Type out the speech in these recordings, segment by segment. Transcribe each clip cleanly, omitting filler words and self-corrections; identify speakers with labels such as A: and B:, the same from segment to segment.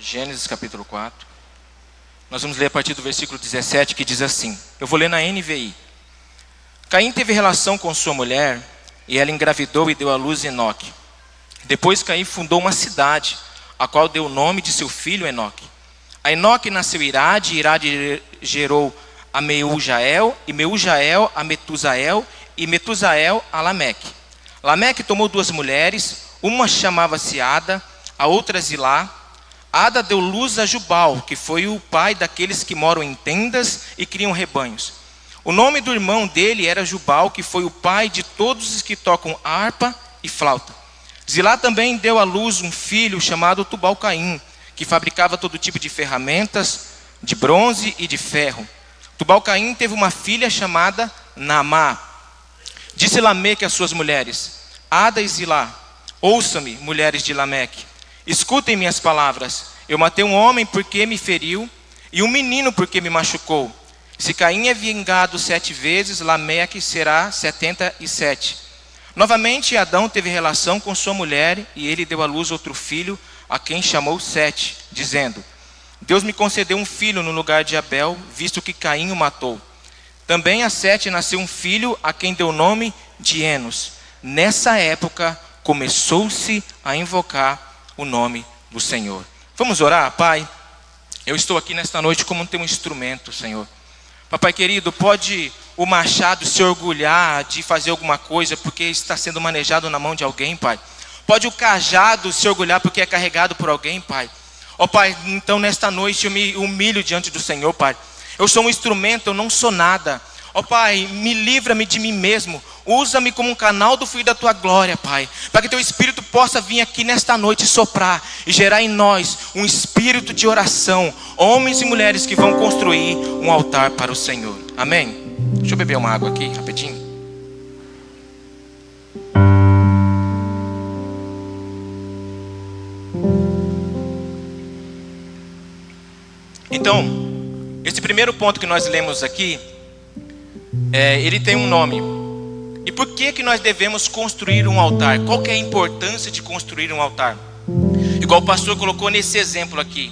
A: Gênesis capítulo 4. Nós vamos ler a partir do versículo 17, que diz assim. Eu vou ler na NVI. Caim teve relação com sua mulher, e ela engravidou e deu à luz Enoque. Depois Caim fundou uma cidade, a qual deu o nome de seu filho Enoque. A Enoque nasceu Irade, e Irade gerou a Meujael, e Meujael a Metusael, e Metusael a Lameque. Lameque tomou duas mulheres, uma chamava-se Ada, a outra Zilá. Ada deu luz a Jubal, que foi o pai daqueles que moram em tendas e criam rebanhos. O nome do irmão dele era Jubal, que foi o pai de todos os que tocam harpa e flauta. Zilá também deu à luz um filho chamado Tubal-Caim, que fabricava todo tipo de ferramentas, de bronze e de ferro. Tubal-Caim teve uma filha chamada Naamá. Disse Lameque às suas mulheres: Ada e Zilá, ouçam-me, mulheres de Lameque. Escutem minhas palavras. Eu matei um homem porque me feriu, e um menino porque me machucou. Se Caim é vingado 7 vezes, Lameque será 77. Novamente Adão teve relação com sua mulher, e ele deu à luz outro filho, a quem chamou Sete, dizendo: Deus me concedeu um filho no lugar de Abel, visto que Caim o matou. Também a Sete nasceu um filho, a quem deu o nome de Enos. Nessa época começou-se a invocar o nome do Senhor. Vamos orar, Pai? Eu estou aqui nesta noite como um instrumento, Senhor. Papai querido, pode o machado se orgulhar de fazer alguma coisa porque está sendo manejado na mão de alguém, Pai. Pode o cajado se orgulhar porque é carregado por alguém, Pai. Ó Pai, então nesta noite eu me humilho diante do Senhor, Pai. Eu sou um instrumento, eu não sou nada. Ó Pai, me livra-me de mim mesmo. Usa-me como um canal do fluir da Tua glória, Pai. Para que Teu Espírito possa vir aqui nesta noite soprar e gerar em nós um espírito de oração. Homens e mulheres que vão construir um altar para o Senhor. Amém? Deixa eu beber uma água aqui, rapidinho. Então, esse primeiro ponto que nós lemos aqui, ele tem um nome. E por que nós devemos construir um altar? Qual que é a importância de construir um altar? Igual o pastor colocou nesse exemplo aqui.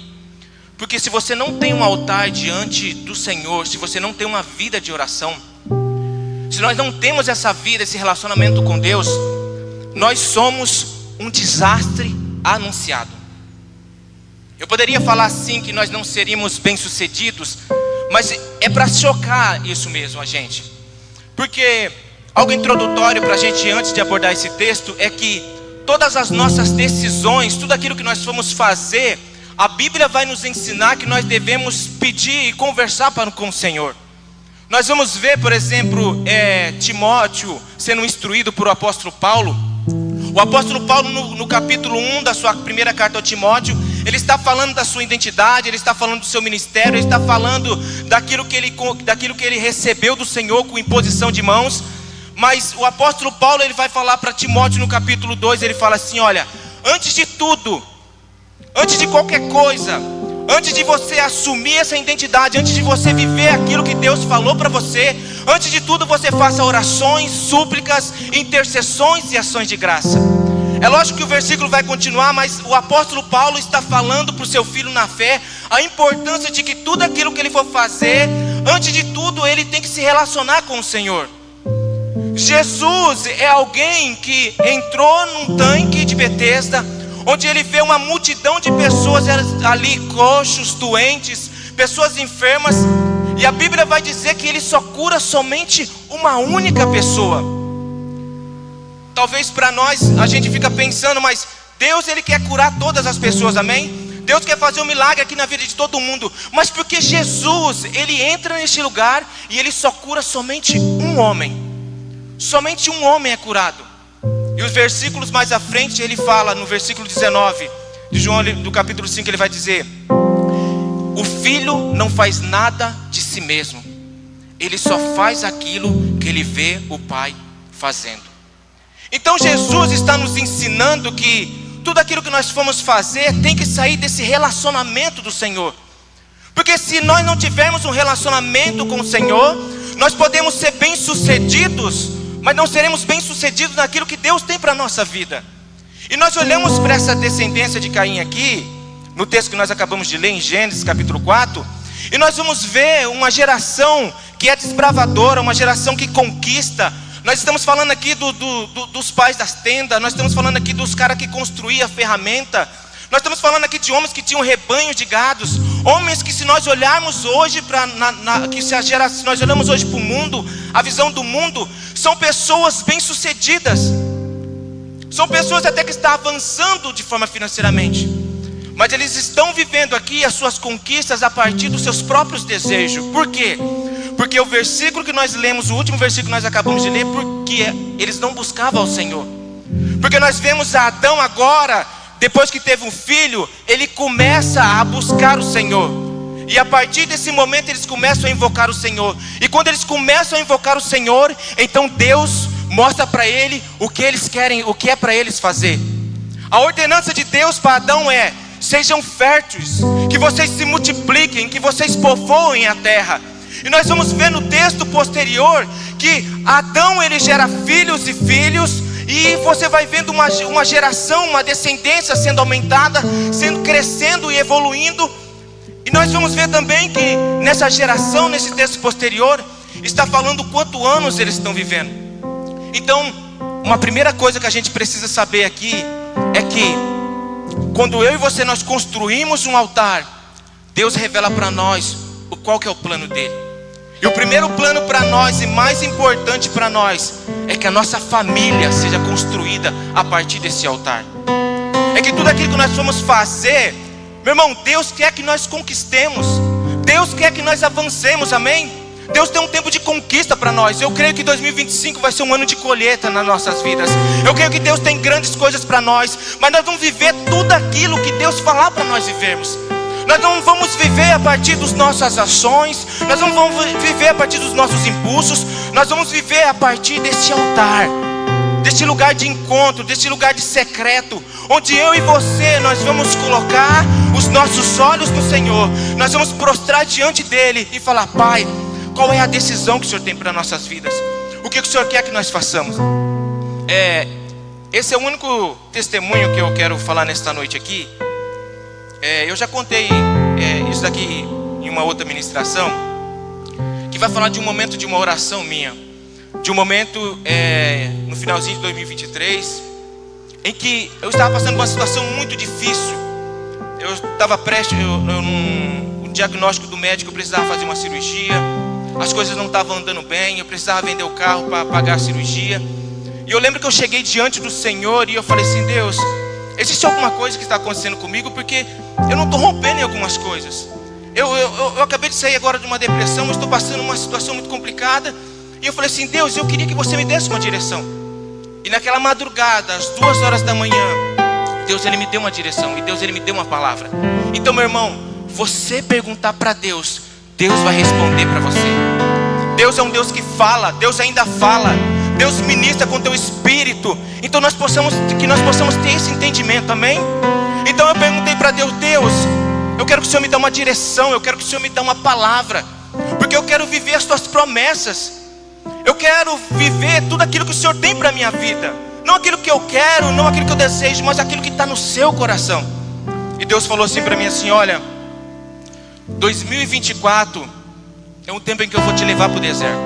A: Porque se você não tem um altar diante do Senhor, se você não tem uma vida de oração, se nós não temos essa vida, esse relacionamento com Deus, nós somos um desastre anunciado. Eu poderia falar assim que nós não seríamos bem-sucedidos, mas é para chocar isso mesmo a gente. Porque algo introdutório para a gente antes de abordar esse texto é que todas as nossas decisões, tudo aquilo que nós formos fazer, a Bíblia vai nos ensinar que nós devemos pedir e conversar com o Senhor. Nós vamos ver, por exemplo, Timóteo sendo instruído por o apóstolo Paulo. O apóstolo Paulo no capítulo 1 da sua primeira carta ao Timóteo, ele está falando da sua identidade, ele está falando do seu ministério, ele está falando daquilo que ele recebeu do Senhor com imposição de mãos. Mas o apóstolo Paulo, ele vai falar para Timóteo no capítulo 2, ele fala assim: olha, antes de tudo, antes de qualquer coisa, antes de você assumir essa identidade, antes de você viver aquilo que Deus falou para você, antes de tudo você faça orações, súplicas, intercessões e ações de graça. É lógico que o versículo vai continuar, mas o apóstolo Paulo está falando para o seu filho na fé a importância de que tudo aquilo que ele for fazer, antes de tudo ele tem que se relacionar com o Senhor. Jesus é alguém que entrou num tanque de Betesda, onde ele vê uma multidão de pessoas ali, coxos, doentes, pessoas enfermas, e a Bíblia vai dizer que ele só cura somente uma única pessoa. Talvez para nós a gente fica pensando, mas Deus, ele quer curar todas as pessoas, amém? Deus quer fazer um milagre aqui na vida de todo mundo, mas porque Jesus, ele entra neste lugar e ele só cura somente um homem. Somente um homem é curado. E os versículos mais à frente ele fala, no versículo 19 de João, do capítulo 5, ele vai dizer: o filho não faz nada de si mesmo, ele só faz aquilo que ele vê o pai fazendo. Então Jesus está nos ensinando que tudo aquilo que nós formos fazer tem que sair desse relacionamento do Senhor. Porque se nós não tivermos um relacionamento com o Senhor, nós podemos ser bem-sucedidos, mas não seremos bem-sucedidos naquilo que Deus tem para a nossa vida. E nós olhamos para essa descendência de Caim aqui, no texto que nós acabamos de ler em Gênesis capítulo 4, e nós vamos ver uma geração que é desbravadora, uma geração que conquista. Nós estamos falando aqui dos pais das tendas, nós estamos falando aqui dos caras que construíam a ferramenta, nós estamos falando aqui de homens que tinham rebanho de gados, homens que, se nós olharmos hoje se nós olhamos hoje para o mundo, a visão do mundo, são pessoas bem-sucedidas, são pessoas até que estão avançando de forma financeiramente, mas eles estão vivendo aqui as suas conquistas a partir dos seus próprios desejos. Por quê? Porque o versículo que nós lemos, o último versículo que nós acabamos de ler, porque eles não buscavam ao Senhor. Porque nós vemos Adão agora, depois que teve um filho, ele começa a buscar o Senhor. E a partir desse momento eles começam a invocar o Senhor. E quando eles começam a invocar o Senhor, então Deus mostra para ele o que eles querem, o que é para eles fazer. A ordenança de Deus para Adão é: sejam férteis, que vocês se multipliquem, que vocês povoem a terra. E nós vamos ver no texto posterior que Adão, ele gera filhos e filhos, e você vai vendo uma geração, uma descendência sendo aumentada, crescendo e evoluindo. E nós vamos ver também que nessa geração, nesse texto posterior, está falando quantos anos eles estão vivendo. Então, uma primeira coisa que a gente precisa saber aqui é que quando eu e você nós construímos um altar, Deus revela para nós qual que é o plano dele. E o primeiro plano para nós, e mais importante para nós, é que a nossa família seja construída a partir desse altar. É que tudo aquilo que nós vamos fazer, meu irmão, Deus quer que nós conquistemos, Deus quer que nós avancemos, amém? Deus tem um tempo de conquista para nós. Eu creio que 2025 vai ser um ano de colheita nas nossas vidas. Eu creio que Deus tem grandes coisas para nós, mas nós vamos viver tudo aquilo que Deus falar para nós vivermos. Nós não vamos viver a partir das nossas ações, nós não vamos viver a partir dos nossos impulsos, nós vamos viver a partir desse altar, deste lugar de encontro, deste lugar de secreto, onde eu e você, nós vamos colocar os nossos olhos no Senhor, nós vamos prostrar diante dele e falar: Pai, qual é a decisão que o Senhor tem para nossas vidas? O que o Senhor quer que nós façamos? Esse é o único testemunho que eu quero falar nesta noite aqui. Eu já contei isso daqui em uma outra ministração, que vai falar de um momento de uma oração minha, de um momento no finalzinho de 2023, em que eu estava passando por uma situação muito difícil. Eu estava prestes, um diagnóstico do médico, eu precisava fazer uma cirurgia, as coisas não estavam andando bem, eu precisava vender o carro para pagar a cirurgia. E eu lembro que eu cheguei diante do Senhor e eu falei assim: Deus, existe alguma coisa que está acontecendo comigo? Porque eu não estou rompendo em algumas coisas. Eu acabei de sair agora de uma depressão, eu estou passando uma situação muito complicada. E eu falei assim: Deus, eu queria que você me desse uma direção. E naquela madrugada, às 2 horas da manhã, Deus, ele me deu uma direção, e Deus, ele me deu uma palavra. Então, meu irmão, você perguntar para Deus, Deus vai responder para você. Deus é um Deus que fala, Deus ainda fala, Deus ministra com teu espírito. Então que nós possamos ter esse entendimento, amém? Então eu perguntei para Deus: Deus, eu quero que o Senhor me dê uma direção, eu quero que o Senhor me dê uma palavra, porque eu quero viver as tuas promessas, eu quero viver tudo aquilo que o Senhor tem para a minha vida, não aquilo que eu quero, não aquilo que eu desejo, mas aquilo que está no seu coração. E Deus falou assim para mim assim: olha, 2024 é um tempo em que eu vou te levar para o deserto,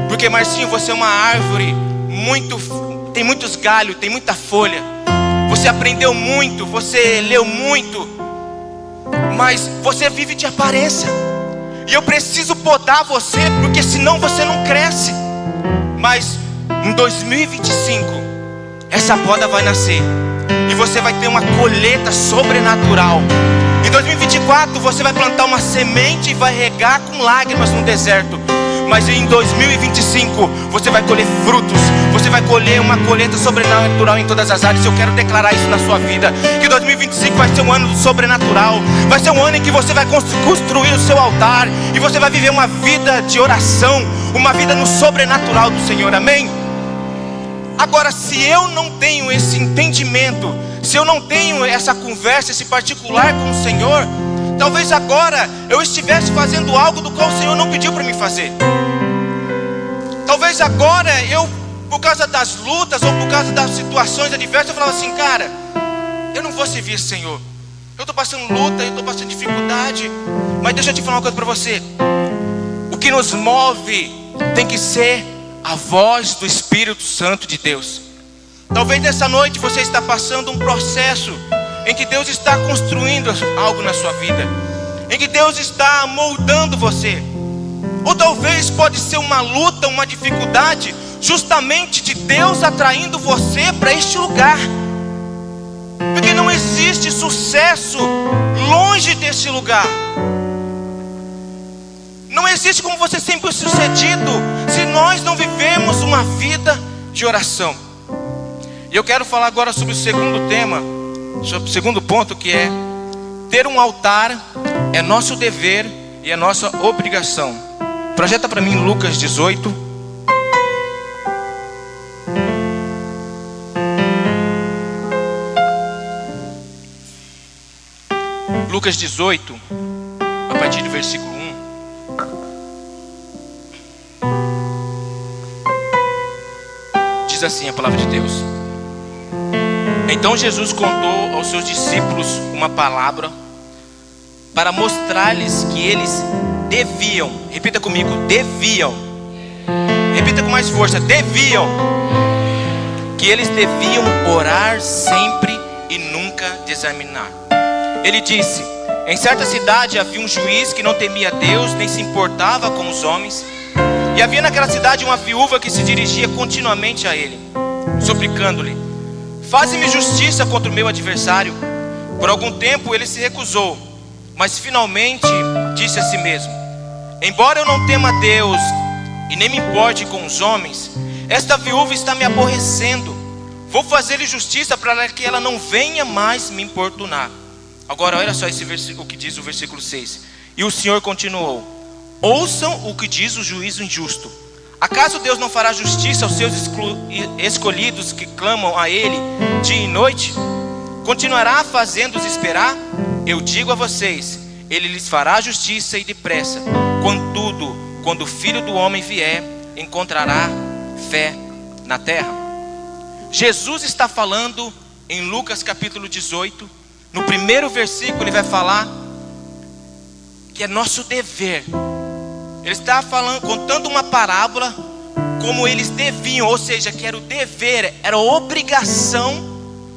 A: porque Marcinho, você é uma árvore tem muitos galhos, tem muita folha, você aprendeu muito, você leu muito, mas você vive de aparência, e eu preciso podar você, porque senão você não cresce. Mas em 2025 essa poda vai nascer, e você vai ter uma colheita sobrenatural. Em 2024 você vai plantar uma semente e vai regar com lágrimas no deserto. Mas em 2025 você vai colher frutos, você vai colher uma colheita sobrenatural em todas as áreas. Eu quero declarar isso na sua vida, que 2025 vai ser um ano do sobrenatural. Vai ser um ano em que você vai construir o seu altar, e você vai viver uma vida de oração, uma vida no sobrenatural do Senhor, amém? Agora, se eu não tenho esse entendimento, se eu não tenho essa conversa, esse particular com o Senhor, talvez agora eu estivesse fazendo algo do qual o Senhor não pediu para mim fazer. Talvez agora eu, por causa das lutas ou por causa das situações adversas, eu falava assim: cara, eu não vou servir esse Senhor, eu estou passando luta, eu estou passando dificuldade. Mas deixa eu te falar uma coisa para você. O que nos move tem que ser a voz do Espírito Santo de Deus. Talvez nessa noite você está passando um processo em que Deus está construindo algo na sua vida, em que Deus está moldando você. Ou talvez pode ser uma luta, uma dificuldade, justamente de Deus atraindo você para este lugar. Porque não existe sucesso longe desse lugar. Não existe como você ser bem-sucedido se nós não vivemos uma vida de oração. E eu quero falar agora sobre o segundo tema, sobre o segundo ponto, que é: ter um altar é nosso dever e é nossa obrigação. Projeta para mim Lucas 18. Lucas 18, a partir do versículo 1. Diz assim a palavra de Deus: Então Jesus contou aos seus discípulos uma parábola para mostrar-lhes que eles deviam, repita comigo, deviam, repita com mais força, deviam, que eles deviam orar sempre e nunca desanimar. Ele disse: em certa cidade havia um juiz que não temia Deus, nem se importava com os homens. E havia naquela cidade uma viúva que se dirigia continuamente a ele, suplicando-lhe: faze-me justiça contra o meu adversário. Por algum tempo ele se recusou, mas finalmente disse a si mesmo: embora eu não tema a Deus e nem me importe com os homens, esta viúva está me aborrecendo. Vou fazer-lhe justiça para que ela não venha mais me importunar. Agora olha só o que diz o versículo 6. E o Senhor continuou: ouçam o que diz o juízo injusto. Acaso Deus não fará justiça aos seus escolhidos que clamam a Ele dia e noite? Continuará fazendo-os esperar? Eu digo a vocês, Ele lhes fará justiça e depressa. Contudo, quando o Filho do Homem vier, encontrará fé na terra? Jesus está falando em Lucas capítulo 18. No primeiro versículo ele vai falar que é nosso dever. Ele está falando, contando uma parábola como eles deviam, ou seja, que era o dever, era a obrigação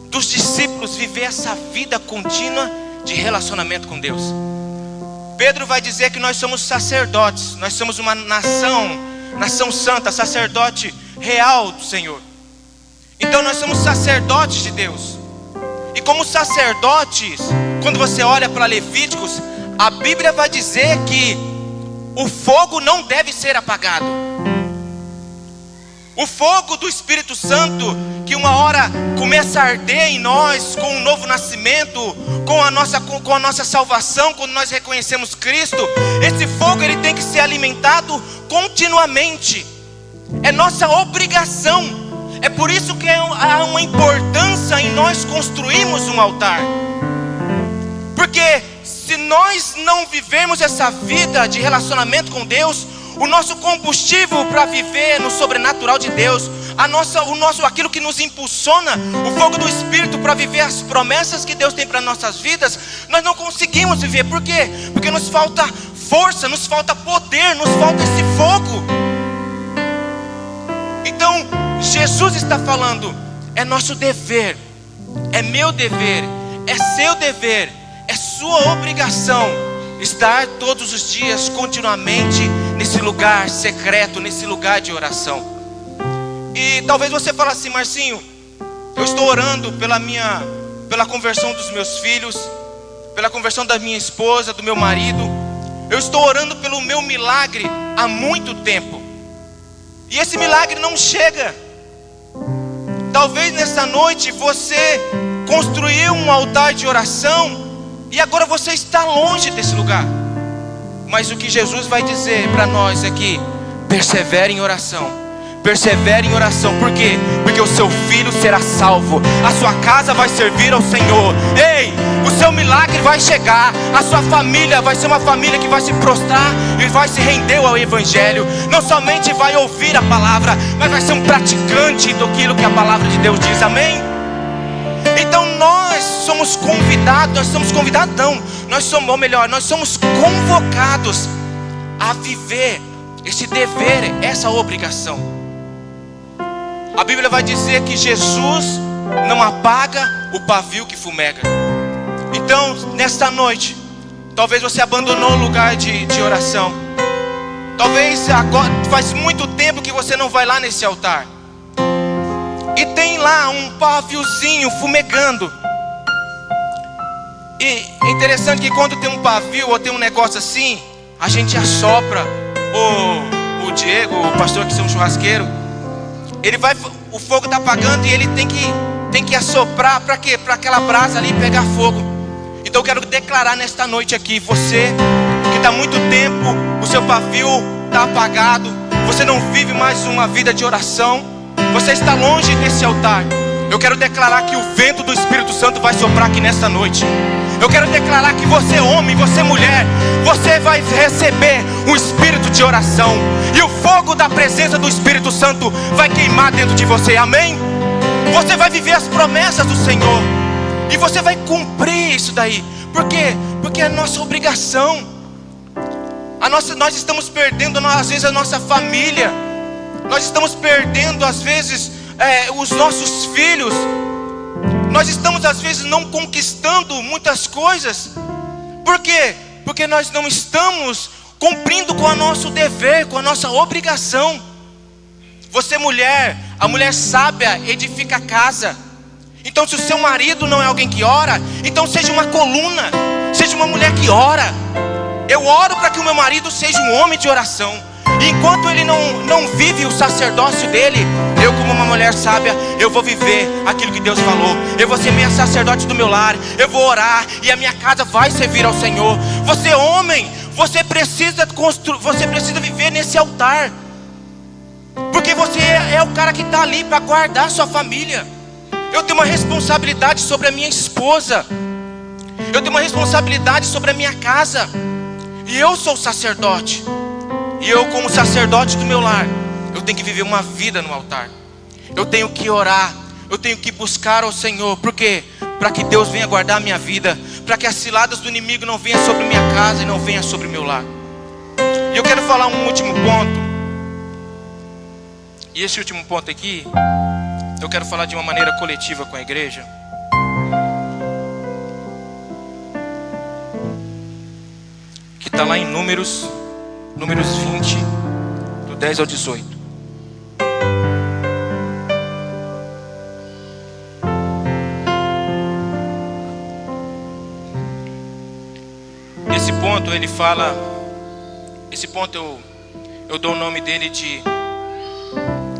A: dos discípulos viver essa vida contínua de relacionamento com Deus. Pedro vai dizer que nós somos sacerdotes, nós somos uma nação santa, sacerdote real do Senhor. Então nós somos sacerdotes de Deus. E como sacerdotes, quando você olha para Levíticos, a Bíblia vai dizer que o fogo não deve ser apagado. O fogo do Espírito Santo, que uma hora começa a arder em nós com um novo nascimento, com a nossa salvação, quando nós reconhecemos Cristo, esse fogo ele tem que ser alimentado continuamente. É nossa obrigação. É por isso que há uma importância em nós construirmos um altar. Porque se nós não vivermos essa vida de relacionamento com Deus, o nosso combustível para viver no sobrenatural de Deus, aquilo que nos impulsiona, o fogo do Espírito para viver as promessas que Deus tem para nossas vidas, nós não conseguimos viver. Por quê? Porque nos falta força, nos falta poder, nos falta esse fogo. Então Jesus está falando, é nosso dever, é meu dever, é seu dever, é sua obrigação estar todos os dias continuamente nesse lugar secreto, nesse lugar de oração. E talvez você fale assim: Marcinho, eu estou orando pela conversão dos meus filhos, pela conversão da minha esposa, do meu marido, eu estou orando pelo meu milagre há muito tempo, e esse milagre não chega. Talvez nessa noite você construiu um altar de oração e agora você está longe desse lugar. Mas o que Jesus vai dizer para nós é que persevere em oração. Persevere em oração. Por quê? Porque o seu filho será salvo, a sua casa vai servir ao Senhor. Ei, o seu milagre vai chegar. A sua família vai ser uma família que vai se prostrar e vai se render ao Evangelho. Não somente vai ouvir a palavra, mas vai ser um praticante daquilo que a palavra de Deus diz. Amém? Então nós somos somos convidados, nós somos, ou melhor, nós somos convocados a viver esse dever, essa obrigação. A Bíblia vai dizer que Jesus não apaga o pavio que fumega. Então, nesta noite, talvez você abandonou o lugar de oração. Talvez agora faz muito tempo que você não vai lá nesse altar. E tem lá um paviozinho fumegando. E é interessante que quando tem um pavio ou tem um negócio assim, a gente assopra. O Diego, o pastor que é um churrasqueiro, ele vai, o fogo está apagando e ele tem que assoprar para quê? Para aquela brasa ali pegar fogo. Então eu quero declarar nesta noite aqui, você que está há muito tempo, o seu pavio está apagado, você não vive mais uma vida de oração, você está longe desse altar. Eu quero declarar que o vento do Espírito Santo vai soprar aqui nesta noite. Eu quero declarar que você homem, você mulher, você vai receber um espírito de oração. E o fogo da presença do Espírito Santo vai queimar dentro de você, amém? Você vai viver as promessas do Senhor. E você vai cumprir isso daí. Por quê? Porque é a nossa obrigação. Nós estamos perdendo às vezes a nossa família. Nós estamos perdendo às vezes os nossos filhos. Nós estamos às vezes não conquistando muitas coisas. Por quê? Porque nós não estamos cumprindo com o nosso dever, com a nossa obrigação. Você mulher, a mulher sábia edifica a casa. Então se o seu marido não é alguém que ora, então seja uma coluna, seja uma mulher que ora. Eu oro para que o meu marido seja um homem de oração. E enquanto ele não vive o sacerdócio dele, eu como uma mulher sábia, eu vou viver aquilo que Deus falou. Eu vou ser minha sacerdote do meu lar, eu vou orar e a minha casa vai servir ao Senhor. Você homem, você precisa viver nesse altar. Porque você é o cara que está ali para guardar a sua família. Eu tenho uma responsabilidade sobre a minha esposa. Eu tenho uma responsabilidade sobre a minha casa. E eu sou sacerdote. E eu como sacerdote do meu lar, eu tenho que viver uma vida no altar. Eu tenho que orar. Eu tenho que buscar ao Senhor. Por quê? Para que Deus venha guardar a minha vida. Para que as ciladas do inimigo não venham sobre minha casa e não venham sobre o meu lar. E eu quero falar um último ponto. E esse último ponto aqui, eu quero falar de uma maneira coletiva com a igreja. Que está lá em Números 20, do 10 ao 18. Esse ponto ele fala, esse ponto eu dou o nome dele de: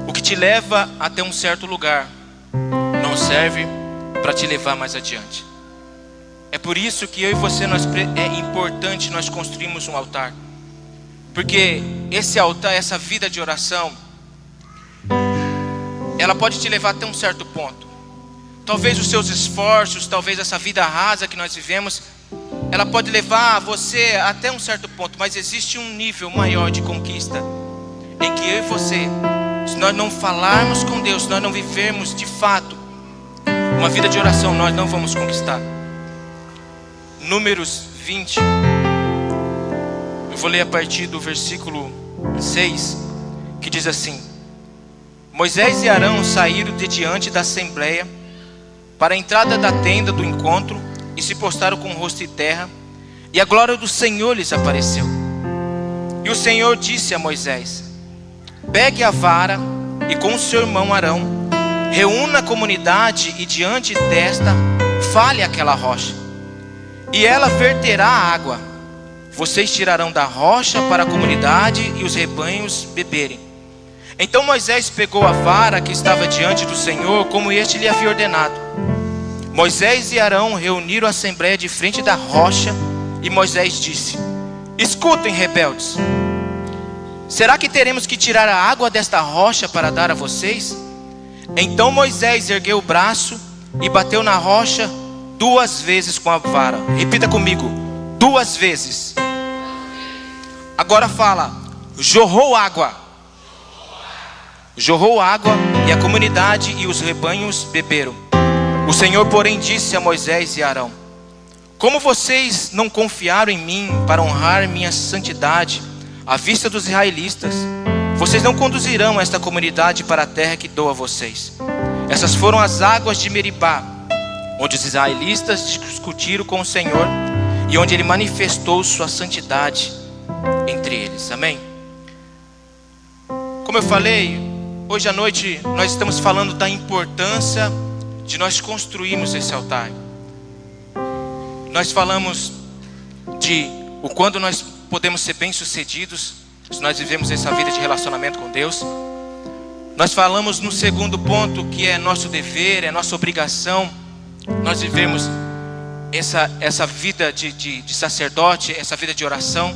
A: o que te leva até um certo lugar não serve para te levar mais adiante. É por isso que eu e você, é importante nós construirmos um altar. Porque esse altar, essa vida de oração, ela pode te levar até um certo ponto. Talvez os seus esforços, talvez essa vida rasa que nós vivemos, ela pode levar você até um certo ponto. Mas existe um nível maior de conquista, em que eu e você, se nós não falarmos com Deus, se nós não vivermos de fato uma vida de oração, nós não vamos conquistar. Números 20, eu vou ler a partir do versículo 6, que diz assim: Moisés e Arão saíram de diante da assembleia para a entrada da tenda do encontro e se postaram com o rosto em terra, e a glória do Senhor lhes apareceu. E o Senhor disse a Moisés: pegue a vara e com o seu irmão Arão reúna a comunidade e diante desta fale aquela rocha, e ela verterá a água. Vocês tirarão da rocha para a comunidade e os rebanhos beberem. Então Moisés pegou a vara que estava diante do Senhor, como este lhe havia ordenado. Moisés e Arão reuniram a assembleia de frente da rocha, e Moisés disse: escutem, rebeldes, será que teremos que tirar a água desta rocha para dar a vocês? Então Moisés ergueu o braço e bateu na rocha 2 vezes com a vara. Repita comigo: 2 vezes. Agora fala: jorrou água. Jorrou água, e a comunidade e os rebanhos beberam. O Senhor, porém, disse a Moisés e a Arão: como vocês não confiaram em mim para honrar minha santidade à vista dos israelitas, vocês não conduzirão esta comunidade para a terra que dou a vocês. Essas foram as águas de Meribá, onde os israelitas discutiram com o Senhor e onde Ele manifestou sua santidade entre eles. Amém? Como eu falei, hoje à noite nós estamos falando da importância de nós construirmos esse altar. Nós falamos de o quando nós podemos ser bem-sucedidos se nós vivemos essa vida de relacionamento com Deus. Nós falamos no segundo ponto, que é nosso dever, é nossa obrigação, nós vivemos essa vida de sacerdote, essa vida de oração.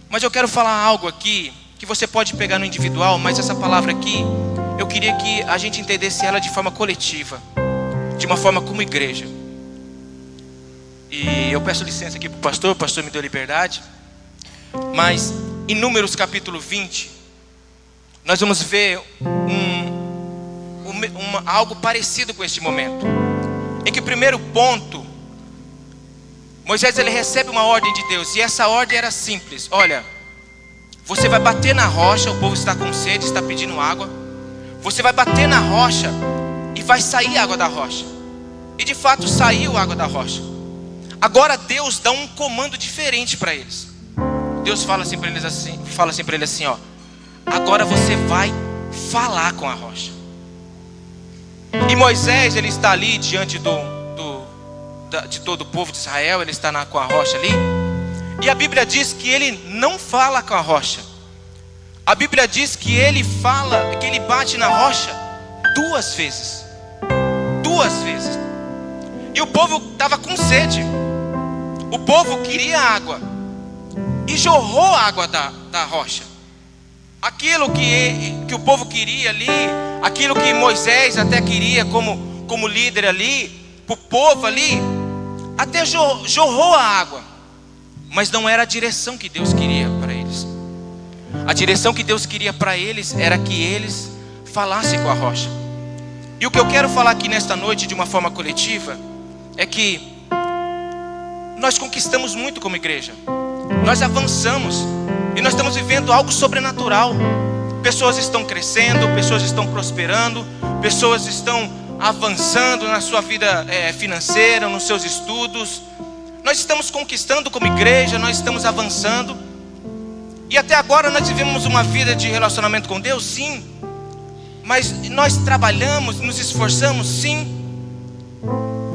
A: Mas eu quero falar algo aqui, que você pode pegar no individual, mas essa palavra aqui, eu queria que a gente entendesse ela de forma coletiva, de uma forma como igreja. E eu peço licença aqui para o pastor me deu liberdade. Mas em Números capítulo 20, nós vamos ver algo parecido com este momento. Em que o primeiro ponto, Moisés ele recebe uma ordem de Deus. E essa ordem era simples: olha, você vai bater na rocha, o povo está com sede, está pedindo água. Você vai bater na rocha e vai sair água da rocha. E de fato saiu água da rocha. Agora Deus dá um comando diferente para eles. Deus fala assim para eles assim, ó: agora você vai falar com a rocha. E Moisés ele está ali diante de todo o povo de Israel. Ele está com a rocha ali. E a Bíblia diz que ele não fala com a rocha. A Bíblia diz que ele bate na rocha 2 vezes. 2 vezes. E o povo estava com sede. O povo queria água. E jorrou a água da rocha. Aquilo que o povo queria ali, aquilo que Moisés até queria como líder ali, para o povo ali, até jorrou a água. Mas não era a direção que Deus queria para eles. A direção que Deus queria para eles era que eles falassem com a rocha. E o que eu quero falar aqui nesta noite de uma forma coletiva é que nós conquistamos muito como igreja. Nós avançamos e nós estamos vivendo algo sobrenatural. Pessoas estão crescendo, pessoas estão prosperando, pessoas estão avançando na sua vida financeira, nos seus estudos. Nós estamos conquistando como igreja, nós estamos avançando. E até agora nós vivemos uma vida de relacionamento com Deus, sim. Mas nós trabalhamos, nos esforçamos, sim.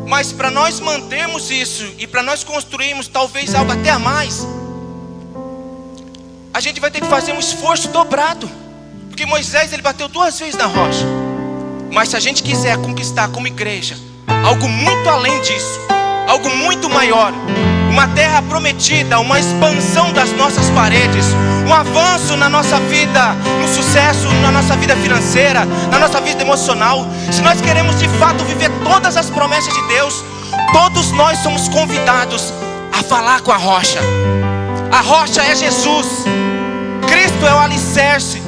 A: Mas para nós mantermos isso e para nós construirmos talvez algo até a mais, a gente vai ter que fazer um esforço dobrado. Porque Moisés ele bateu 2 vezes na rocha. Mas se a gente quiser conquistar como igreja algo muito além disso, algo muito maior, uma terra prometida, uma expansão das nossas paredes, um avanço na nossa vida, no sucesso, na nossa vida financeira, na nossa vida emocional, se nós queremos de fato viver todas as promessas de Deus, todos nós somos convidados a falar com a rocha. A rocha é Jesus, Cristo é o alicerce.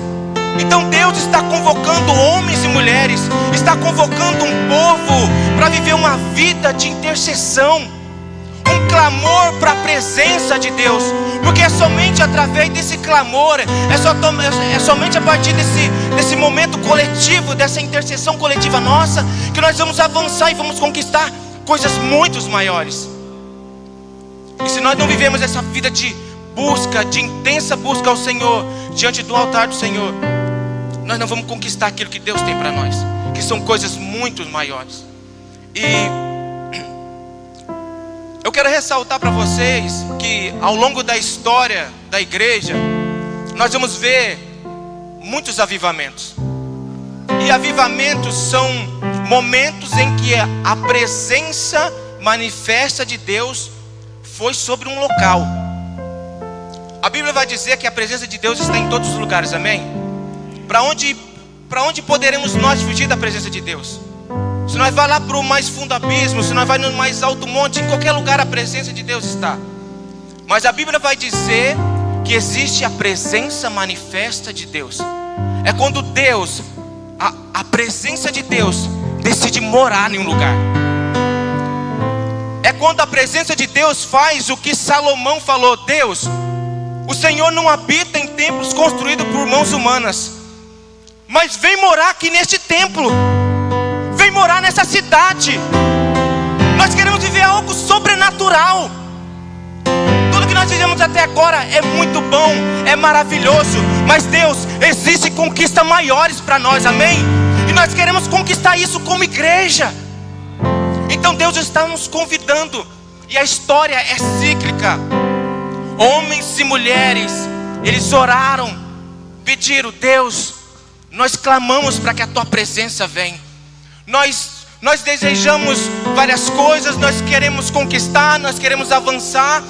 A: Então Deus está convocando homens e mulheres, está convocando um povo para viver uma vida de intercessão, um clamor para a presença de Deus. Porque é somente através desse clamor, é somente a partir desse momento coletivo, dessa intercessão coletiva nossa, que nós vamos avançar e vamos conquistar coisas muito maiores. E se nós não vivemos essa vida de busca, de intensa busca ao Senhor, diante do altar do Senhor, nós não vamos conquistar aquilo que Deus tem para nós, que são coisas muito maiores. E eu quero ressaltar para vocês que ao longo da história da igreja, nós vamos ver muitos avivamentos. E avivamentos são momentos em que a presença manifesta de Deus foi sobre um local. A Bíblia vai dizer que a presença de Deus está em todos os lugares, amém? Para onde poderemos nós fugir da presença de Deus? Se nós vai lá para o mais fundo abismo, se nós vai no mais alto monte, em qualquer lugar a presença de Deus está. Mas a Bíblia vai dizer que existe a presença manifesta de Deus. É quando Deus, a presença de Deus decide morar em um lugar. É quando a presença de Deus faz o que Salomão falou: Deus, o Senhor não habita em templos construídos por mãos humanas, mas vem morar aqui neste templo, vem morar nessa cidade. Nós queremos viver algo sobrenatural. Tudo que nós vivemos até agora é muito bom, é maravilhoso, mas Deus, existe conquistas maiores para nós, amém? E nós queremos conquistar isso como igreja. Então Deus está nos convidando, e a história é cíclica. Homens e mulheres, eles oraram, pediram: Deus, nós clamamos para que a tua presença venha. Nós desejamos várias coisas, nós queremos conquistar, nós queremos avançar,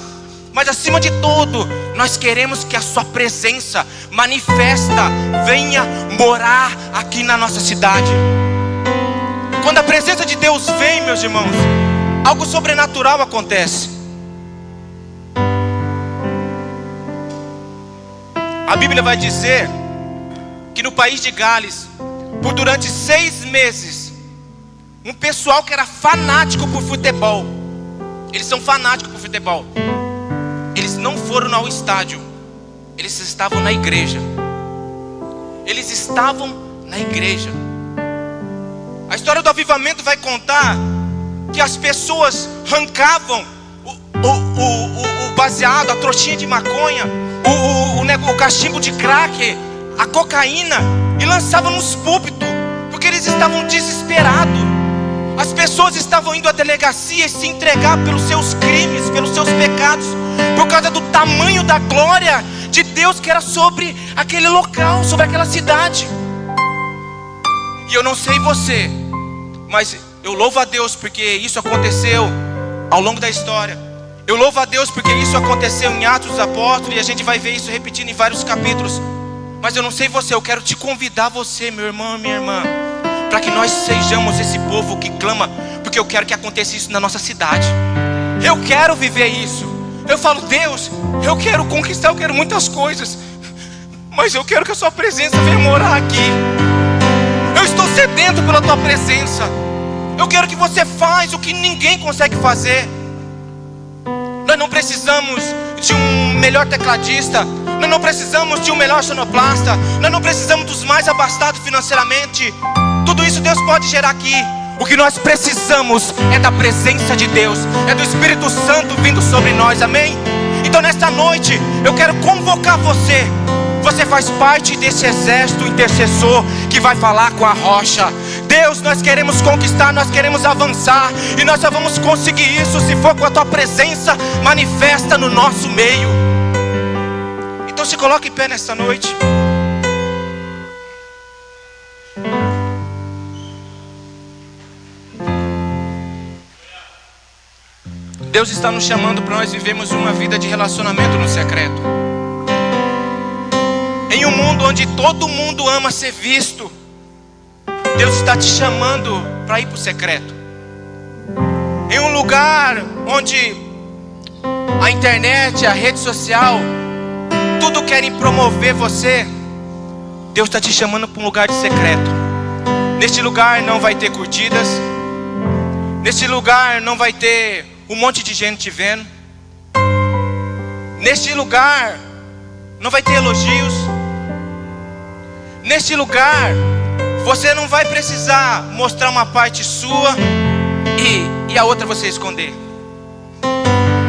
A: mas acima de tudo, nós queremos que a sua presença manifesta, venha morar aqui na nossa cidade. Quando a presença de Deus vem, meus irmãos, algo sobrenatural acontece. A Bíblia vai dizer que no país de Gales, durante 6 meses, um pessoal que era fanático por futebol, eles são fanáticos por futebol, eles não foram ao estádio, eles estavam na igreja. Eles estavam na igreja. A história do avivamento vai contar que as pessoas arrancavam o baseado, a trouxinha de maconha, o cachimbo de crack, a cocaína, e lançavam nos púlpitos, porque eles estavam desesperados. As pessoas estavam indo à delegacia e se entregar pelos seus crimes, pelos seus pecados, por causa do tamanho da glória de Deus que era sobre aquele local, sobre aquela cidade. E eu não sei você, mas eu louvo a Deus porque isso aconteceu ao longo da história. Eu louvo a Deus porque isso aconteceu em Atos dos Apóstolos, e a gente vai ver isso repetindo em vários capítulos. Mas eu não sei você, eu quero te convidar, você, meu irmão, minha irmã, para que nós sejamos esse povo que clama, porque eu quero que aconteça isso na nossa cidade. Eu quero viver isso. Eu falo: Deus, eu quero conquistar, eu quero muitas coisas, mas eu quero que a sua presença venha morar aqui. Eu estou sedento pela tua presença. Eu quero que você faça o que ninguém consegue fazer. Nós não precisamos de um melhor tecladista, nós não precisamos de um melhor sonoplasta, nós não precisamos dos mais abastados financeiramente. Tudo isso Deus pode gerar aqui. O que nós precisamos é da presença de Deus, é do Espírito Santo vindo sobre nós, amém? Então nesta noite eu quero convocar você. Você faz parte desse exército intercessor que vai falar com a rocha. Deus, nós queremos conquistar, nós queremos avançar, e nós só vamos conseguir isso se for com a tua presença manifesta no nosso meio. Então se coloque em pé nesta noite. Deus está nos chamando para nós vivermos uma vida de relacionamento no secreto. Em um mundo onde todo mundo ama ser visto, Deus está te chamando para ir para o secreto. Em um lugar onde a internet, a rede social, tudo querem promover você, Deus está te chamando para um lugar de secreto. Neste lugar não vai ter curtidas, neste lugar não vai ter um monte de gente te vendo, neste lugar não vai ter elogios, neste lugar você não vai precisar mostrar uma parte sua e a outra você esconder.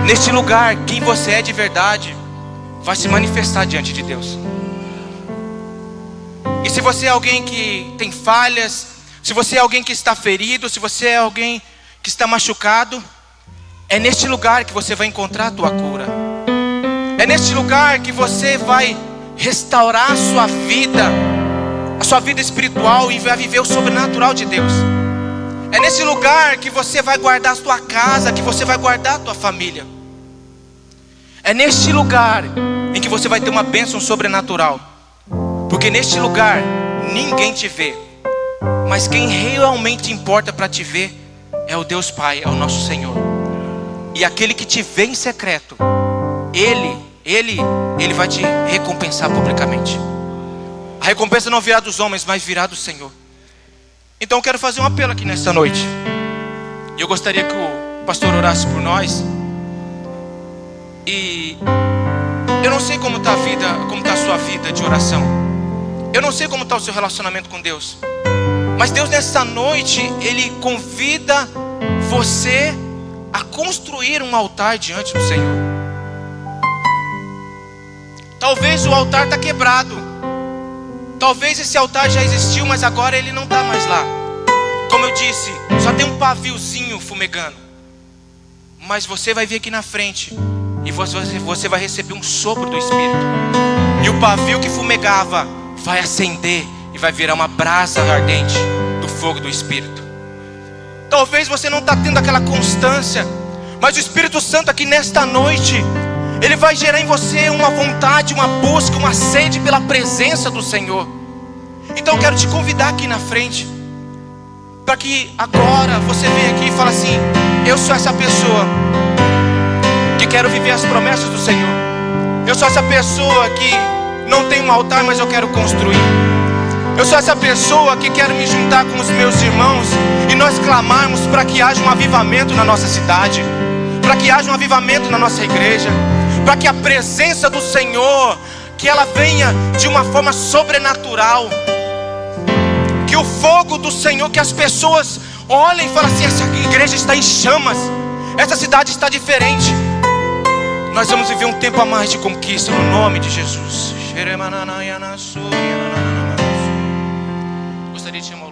A: Neste lugar, quem você é de verdade vai se manifestar diante de Deus. E se você é alguém que tem falhas, se você é alguém que está ferido, se você é alguém que está machucado, é neste lugar que você vai encontrar a tua cura. É neste lugar que você vai restaurar a sua vida espiritual, e vai viver o sobrenatural de Deus. É nesse lugar que você vai guardar a sua casa, que você vai guardar a tua família. É neste lugar em que você vai ter uma bênção sobrenatural. Porque neste lugar ninguém te vê, mas quem realmente importa para te ver é o Deus Pai, é o nosso Senhor. E aquele que te vê em secreto, Ele vai te recompensar publicamente. A recompensa não virá dos homens, mas virá do Senhor. Então eu quero fazer um apelo aqui nesta noite. E eu gostaria que o pastor orasse por nós. E eu não sei como está a vida, como está a sua vida de oração. Eu não sei como está o seu relacionamento com Deus. Mas Deus nessa noite, Ele convida você a construir um altar diante do Senhor. Talvez o altar está quebrado. Talvez esse altar já existiu, mas agora ele não está mais lá. Como eu disse, só tem um paviozinho fumegando. Mas você vai vir aqui na frente e você vai receber um sopro do Espírito. E o pavio que fumegava vai acender e vai virar uma brasa ardente do fogo do Espírito. Talvez você não está tendo aquela constância, mas o Espírito Santo aqui nesta noite, Ele vai gerar em você uma vontade, uma busca, uma sede pela presença do Senhor. Então eu quero te convidar aqui na frente, para que agora você venha aqui e fale assim: eu sou essa pessoa que quero viver as promessas do Senhor. Eu sou essa pessoa que não tem um altar, mas eu quero construir. Eu sou essa pessoa que quero me juntar com os meus irmãos e nós clamarmos para que haja um avivamento na nossa cidade, para que haja um avivamento na nossa igreja, para que a presença do Senhor, que ela venha de uma forma sobrenatural, que o fogo do Senhor, que as pessoas olhem e falem assim: essa igreja está em chamas, essa cidade está diferente. Nós vamos viver um tempo a mais de conquista no nome de Jesus. Gostaria de chamar o